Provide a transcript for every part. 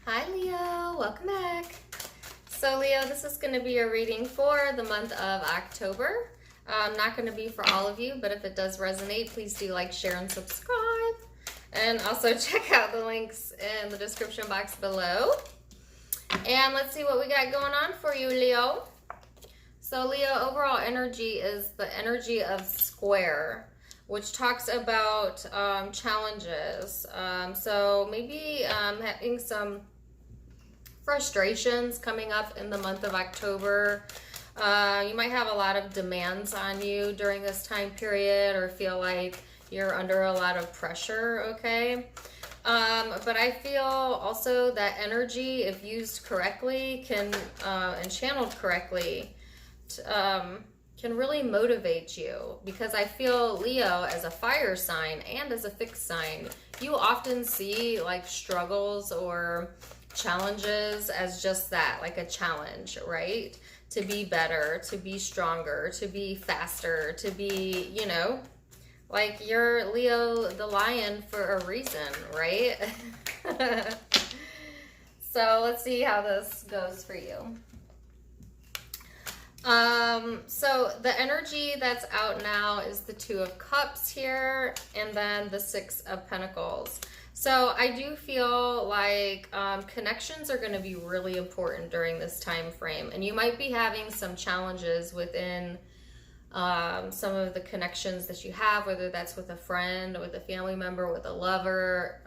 Hi Leo, welcome back. So Leo, this is going to be a reading for the month of October. Not going to be for all of you, but if it does resonate, please do like, share, and subscribe. And also check out the links in the description box below. And let's see what we got going on for you, Leo. So Leo, overall energy is the energy of square, which talks about challenges. So maybe having some frustrations coming up in the month of October. You might have a lot of demands on you during this time period, or feel like you're under a lot of pressure, okay? But I feel also that energy, if used correctly, can and channeled correctly, can really motivate you, because I feel Leo as a fire sign and as a fixed sign, you often see like struggles or challenges as just that, like a challenge, right? To be better, to be stronger, to be faster, to be, you know, like you're Leo the lion for a reason, right? So let's see how this goes for you. So the energy that's out now is the Two of Cups here, and then the Six of Pentacles. So I do feel like connections are going to be really important during this time frame, and you might be having some challenges within some of the connections that you have, whether that's with a friend, with a family member, with a lover,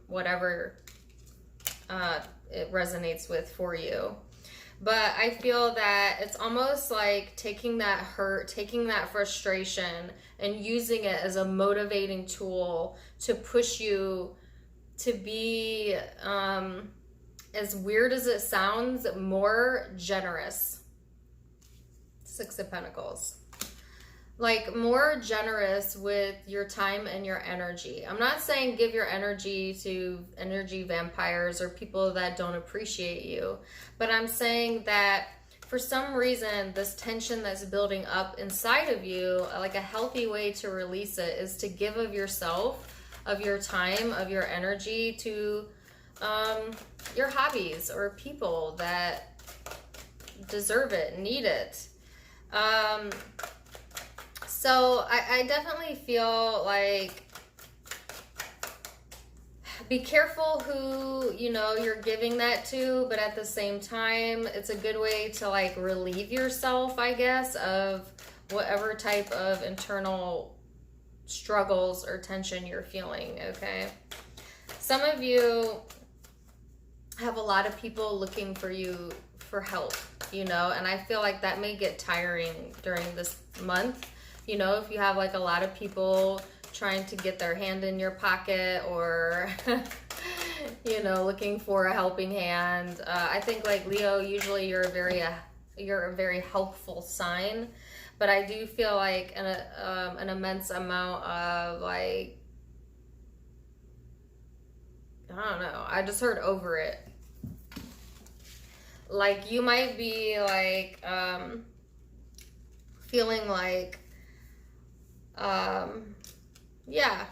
whatever it resonates with for you. But I feel that it's almost like taking that hurt, taking that frustration, and using it as a motivating tool to push you to be, as weird as it sounds, more generous. Six of Pentacles. Like more generous with your time and your energy. I'm not saying give your energy to energy vampires or people that don't appreciate you, but I'm saying that for some reason this tension that's building up inside of you, like a healthy way to release it is to give of yourself, of your time, of your energy to your hobbies or people that deserve it, need it. So I definitely feel like be careful who, you know, you're giving that to, but at the same time, it's a good way to like relieve yourself, I guess, of whatever type of internal struggles or tension you're feeling, okay? Some of you have a lot of people looking for you for help, you know, and I feel like that may get tiring during this month. You know, if you have like a lot of people trying to get their hand in your pocket or, you know, looking for a helping hand. I think like Leo, usually you're a very helpful sign, but I do feel like an immense amount of like, I don't know, I just heard over it. Like you might be like feeling like yeah,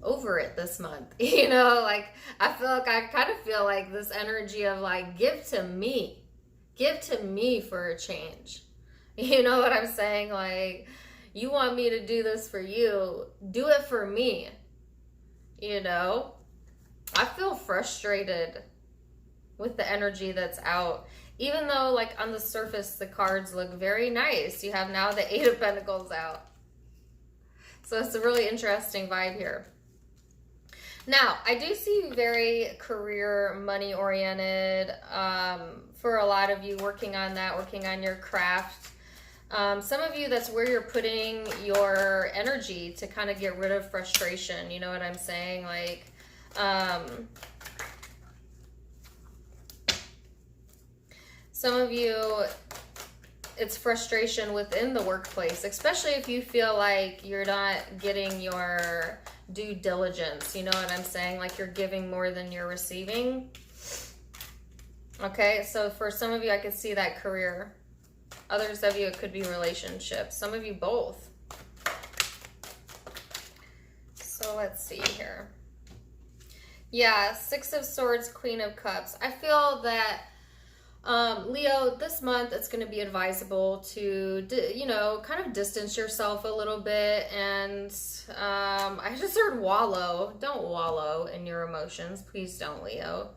over it this month, you know, like I kind of feel like this energy of like give to me for a change, you know what I'm saying? Like you want me to do this for you, do it for me, you know. I feel frustrated with the energy that's out. Even though like on the surface the cards look very nice, you have now the Eight of Pentacles out. So it's a really interesting vibe here. Now, I do see you very career, money oriented. For a lot of you, working on that, working on your craft. Some of you, that's where you're putting your energy to kind of get rid of frustration. You know what I'm saying? Like, some of you, it's frustration within the workplace, especially if you feel like you're not getting your due diligence. You know what I'm saying? Like you're giving more than you're receiving. Okay, so for some of you, I could see that career. Others of you, it could be relationships. Some of you, both. So let's see here. Yeah, Six of Swords, Queen of Cups. I feel that Leo, this month it's going to be advisable to, kind of distance yourself a little bit. And I just heard wallow. Don't wallow in your emotions. Please don't, Leo.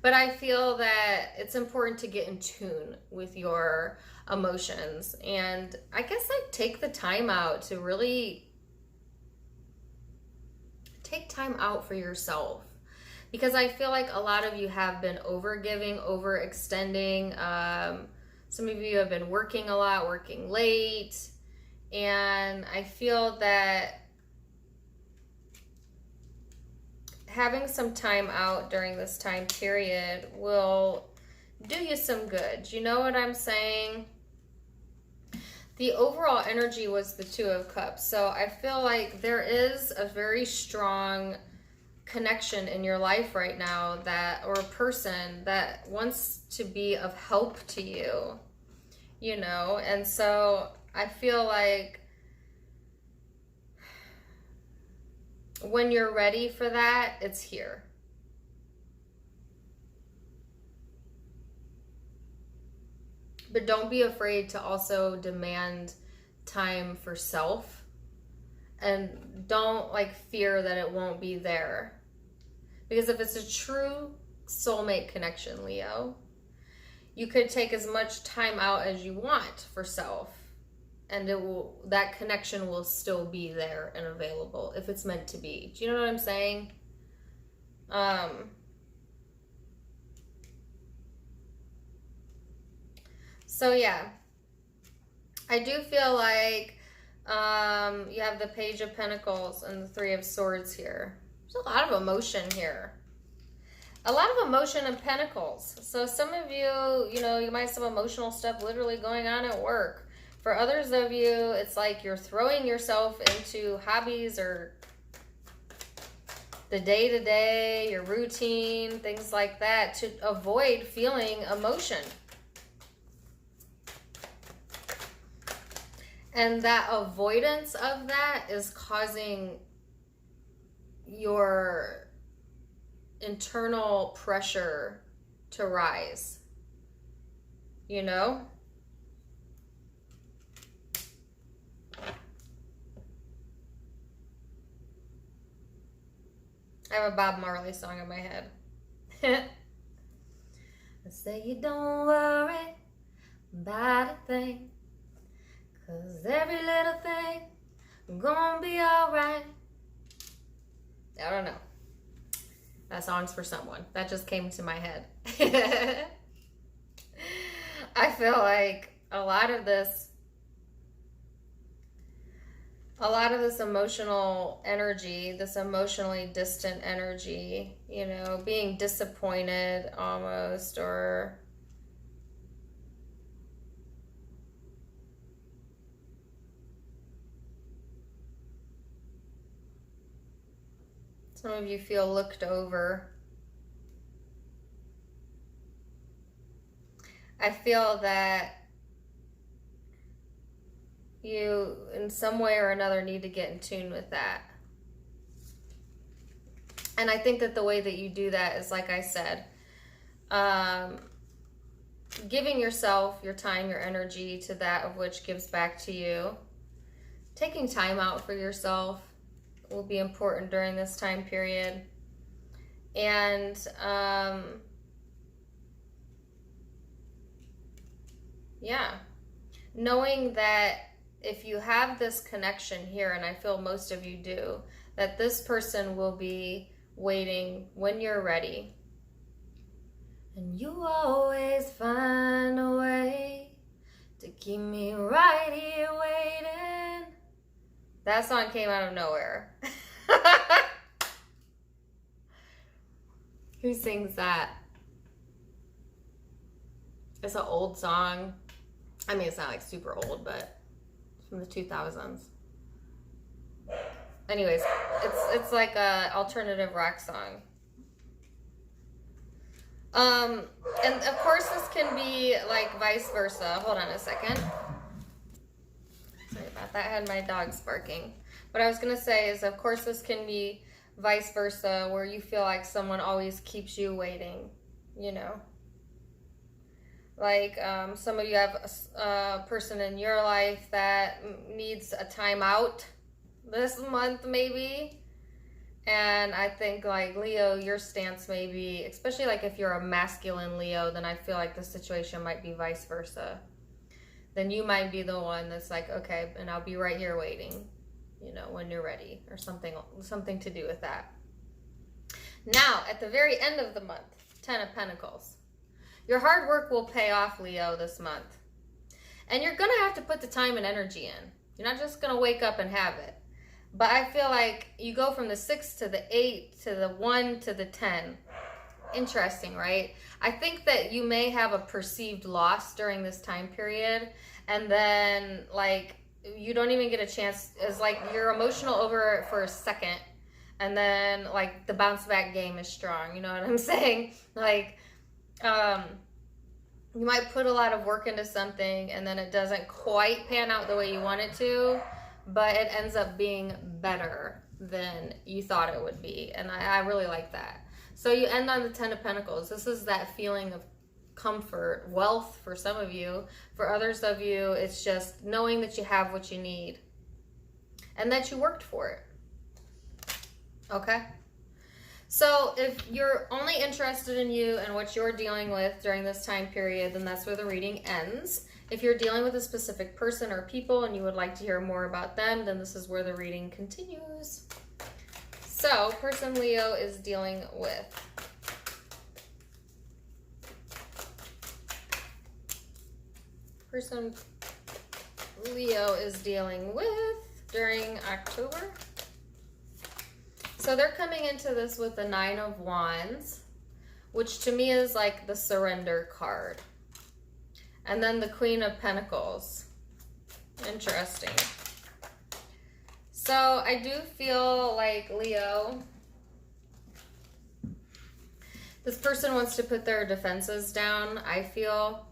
But I feel that it's important to get in tune with your emotions. And I guess like take the time out to really take time out for yourself. Because I feel like a lot of you have been overgiving, overextending. Some of you have been working a lot, working late. And I feel that having some time out during this time period will do you some good. You know what I'm saying? The overall energy was the Two of Cups. So I feel like there is a very strong connection in your life right now, that, or a person that wants to be of help to you, and so I feel like when you're ready for that, it's here. But don't be afraid to also demand time for self. And don't fear that it won't be there. Because if it's a true soulmate connection, Leo, you could take as much time out as you want for self. And that connection will still be there and available if it's meant to be. Do you know what I'm saying? So yeah, I do feel like you have the Page of Pentacles and the Three of Swords here. There's a lot of emotion here. A lot of emotion in Pentacles. So some of you, you might have some emotional stuff literally going on at work. For others of you, it's like you're throwing yourself into hobbies or the day-to-day, your routine, things like that to avoid feeling emotion. And that avoidance of that is causing your internal pressure to rise. I have a Bob Marley song in my head. I say you don't worry about a thing, 'cause every little thing gonna be alright. I don't know. That song's for someone. That just came to my head. I feel like a lot of this emotional energy, this emotionally distant energy, being disappointed almost, or some of you feel looked over. I feel that you, in some way or another, need to get in tune with that. And I think that the way that you do that is, like I said, giving yourself your time, your energy to that of which gives back to you. Taking time out for yourself will be important during this time period. And yeah, knowing that if you have this connection here, and I feel most of you do, that this person will be waiting when you're ready. And you always find a way to keep me right here waiting. That song came out of nowhere. Who sings that? It's an old song. I mean, it's not super old, but it's from the 2000s. Anyways, it's like a alternative rock song. And of course this can be vice versa. Hold on a second. Sorry about that. I had my dogs barking. What I was going to say is, of course, this can be vice versa, where you feel like someone always keeps you waiting, you know. Like some of you have a person in your life that needs a timeout this month maybe. And I think like Leo, your stance may be, especially like if you're a masculine Leo, then I feel like the situation might be vice versa. Then you might be the one that's like, okay, and I'll be right here waiting, you know, when you're ready, or something to do with that. Now, at the very end of the month, 10 of Pentacles. Your hard work will pay off, Leo, this month. And you're going to have to put the time and energy in. You're not just going to wake up and have it. But I feel like you go from the 6 to the 8 to the 1 to the 10. Interesting, right? I think that you may have a perceived loss during this time period. And then, like, you don't even get a chance. It's like you're emotional over it for a second. And then, like, the bounce back game is strong. You know what I'm saying? Like, you might put a lot of work into something and then it doesn't quite pan out the way you want it to, but it ends up being better than you thought it would be. And I really like that. So you end on the 10 of Pentacles. This is that feeling of comfort, wealth for some of you. For others of you, it's just knowing that you have what you need and that you worked for it. Okay? So if you're only interested in you and what you're dealing with during this time period, then that's where the reading ends. If you're dealing with a specific person or people and you would like to hear more about them, then this is where the reading continues. So, person Leo is dealing with. Person Leo is dealing with during October. So they're coming into this with the 9 of Wands, which to me is like the surrender card. And then the Queen of Pentacles. Interesting. So I do feel like, Leo, this person wants to put their defenses down, I feel.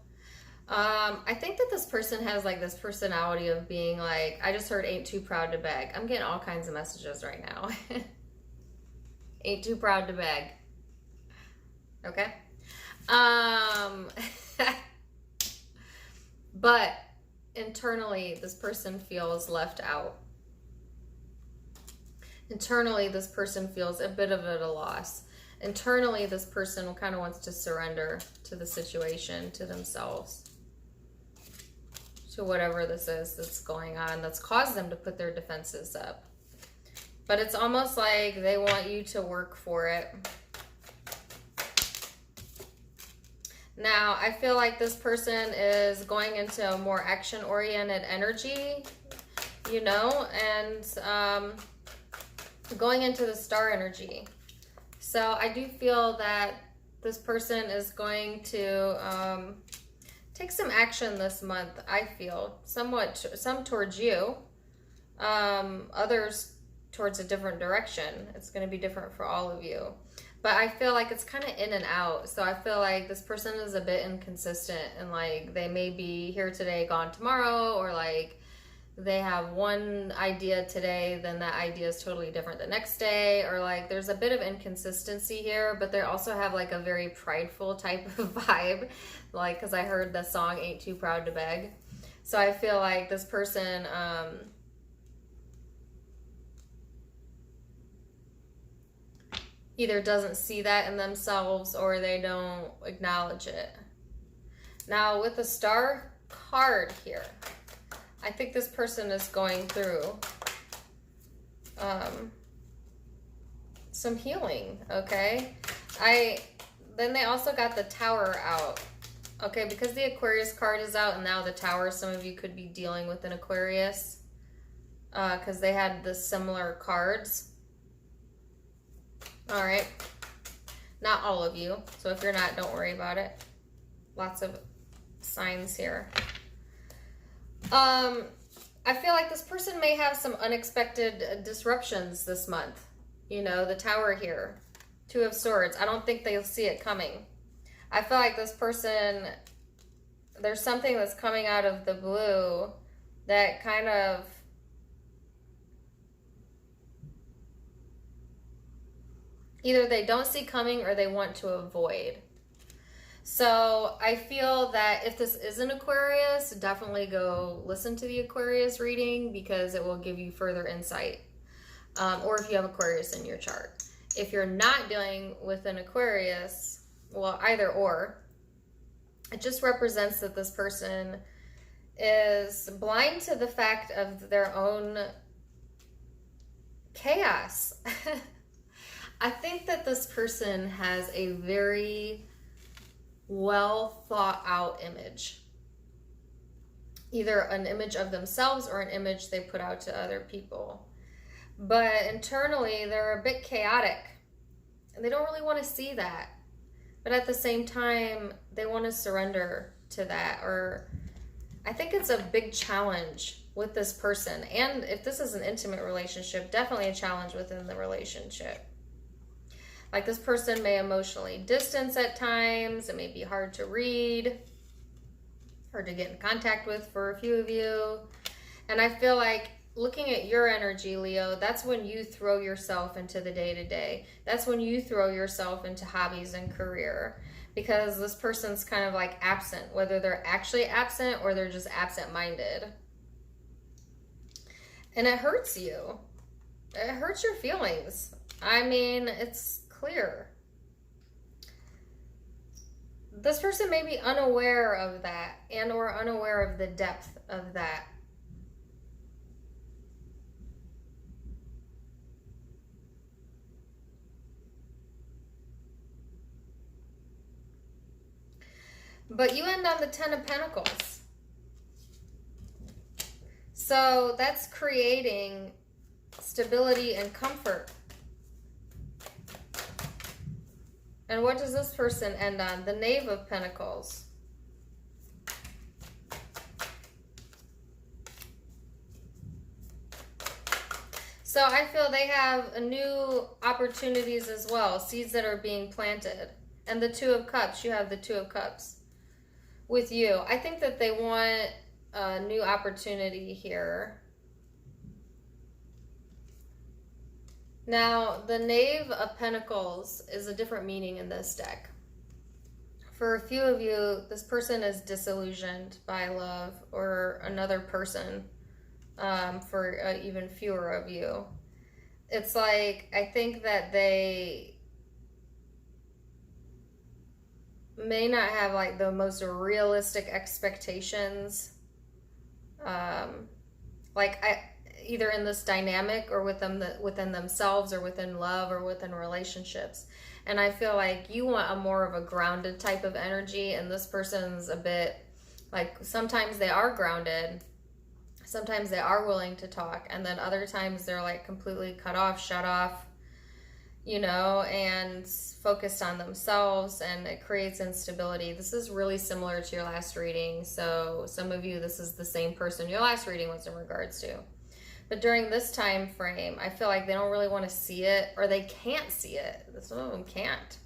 I think that this person has like this personality of being like, I just heard ain't too proud to beg. I'm getting all kinds of messages right now. Ain't too proud to beg. Okay? But internally, this person feels left out. Internally, this person feels a bit of a loss. Internally, this person kind of wants to surrender to the situation, to themselves, to whatever this is that's going on that's caused them to put their defenses up. But it's almost like they want you to work for it. Now, I feel like this person is going into a more action-oriented energy, you know, and going into the star energy. So I do feel that this person is going to take some action this month, I feel. Some towards you, others towards a different direction. It's going to be different for all of you. But I feel like it's kind of in and out. So I feel like this person is a bit inconsistent, and like they may be here today, gone tomorrow, or like they have one idea today, then that idea is totally different the next day, or like there's a bit of inconsistency here, but they also have like a very prideful type of vibe, like, because I heard the song Ain't Too Proud to Beg. So I feel like this person either doesn't see that in themselves or they don't acknowledge it. Now with the star card here, I think this person is going through some healing, okay? Then they also got the Tower out, okay? Because the Aquarius card is out and now the Tower, some of you could be dealing with an Aquarius because they had the similar cards. All right. Not all of you. So if you're not, don't worry about it. Lots of signs here. I feel like this person may have some unexpected disruptions this month. You know, the Tower here. 2 of Swords. I don't think they'll see it coming. I feel like this person, there's something that's coming out of the blue that kind of Either they don't see coming or they want to avoid. So I feel that if this is an Aquarius, definitely go listen to the Aquarius reading because it will give you further insight. Or if you have Aquarius in your chart. If you're not dealing with an Aquarius, well, either or, it just represents that this person is blind to the fact of their own chaos. I think that this person has a very well thought out image. Either an image of themselves or an image they put out to other people. But internally, they're a bit chaotic. And they don't really want to see that. But at the same time, they want to surrender to that. Or I think it's a big challenge with this person. And if this is an intimate relationship, definitely a challenge within the relationship. Like this person may emotionally distance at times. It may be hard to read, hard to get in contact with for a few of you. And I feel like looking at your energy, Leo, that's when you throw yourself into the day-to-day. That's when you throw yourself into hobbies and career. Because this person's kind of like absent, whether they're actually absent or they're just absent-minded. And it hurts you. It hurts your feelings. I mean, it's clear. This person may be unaware of that and or unaware of the depth of that. But you end on the Ten of Pentacles. So that's creating stability and comfort. And what does this person end on? The Knave of Pentacles. So I feel they have new opportunities as well. Seeds that are being planted. And the Two of Cups. You have the Two of Cups with you. I think that they want a new opportunity here. Now, the Knave of Pentacles is a different meaning in this deck. For a few of you, this person is disillusioned by love or another person. For even fewer of you. It's like, I think that they may not have like the most realistic expectations. Either in this dynamic or within themselves or within love or within relationships. And I feel like you want a more of a grounded type of energy, and this person's a bit like, sometimes they are grounded, sometimes they are willing to talk, and then other times they're like completely cut off, shut off, you know, and focused on themselves, and it creates instability. This is really similar to your last reading. So some of you, this is the same person your last reading was in regards to. But during this time frame, I feel like they don't really want to see it, or they can't see it. Some of them can't.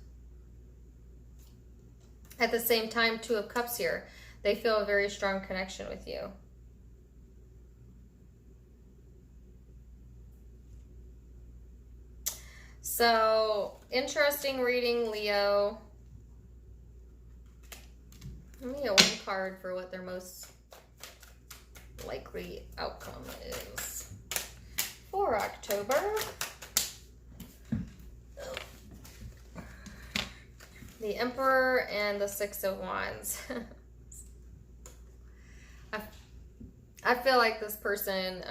At the same time, Two of Cups here. They feel a very strong connection with you. So, interesting reading, Leo. Let me get one card for what their most likely outcome is for October. The Emperor and the Six of Wands. I feel like this person,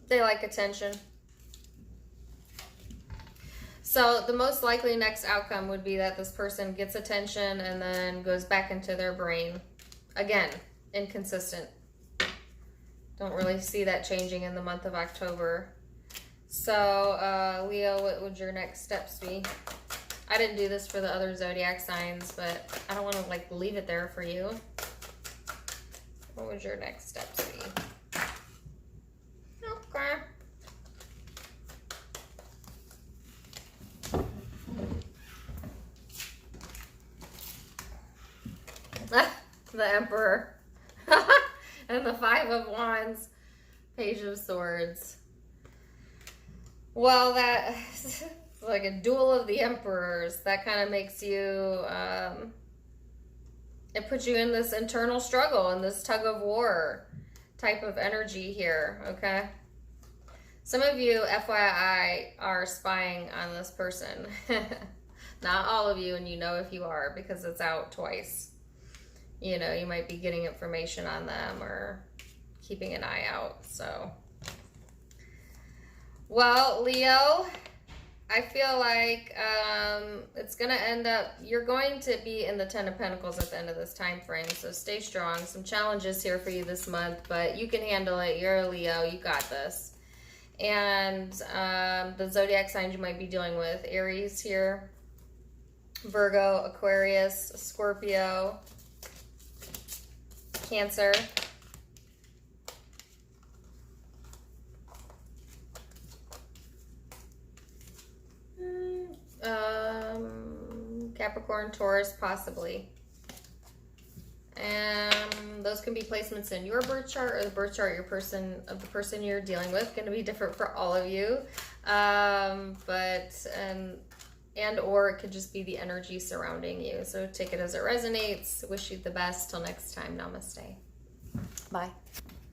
they like attention. So the most likely next outcome would be that this person gets attention and then goes back into their brain. Again, inconsistent. Don't really see that changing in the month of October. So, Leo, what would your next steps be? I didn't do this for the other zodiac signs, but I don't want to like leave it there for you. What would your next steps be? Okay. The Emperor. And the Five of Wands. Page of Swords. Well, that like a duel of the emperors. That kind of makes you, it puts you in this internal struggle and this tug of war type of energy here, okay? Some of you, FYI, are spying on this person. Not all of you, and you know if you are because it's out twice. You know, you might be getting information on them or keeping an eye out, so. Well, Leo, I feel like it's going to end up, you're going to be in the Ten of Pentacles at the end of this time frame, so stay strong. Some challenges here for you this month, but you can handle it. You're a Leo. You got this. And the zodiac signs you might be dealing with, Aries here, Virgo, Aquarius, Scorpio, Cancer, Capricorn, Taurus, possibly. And those can be placements in your birth chart or the birth chart of the person you're dealing with. Going to be different for all of you, and or it could just be the energy surrounding you. So take it as it resonates. Wish you the best. Till next time. Namaste. Bye.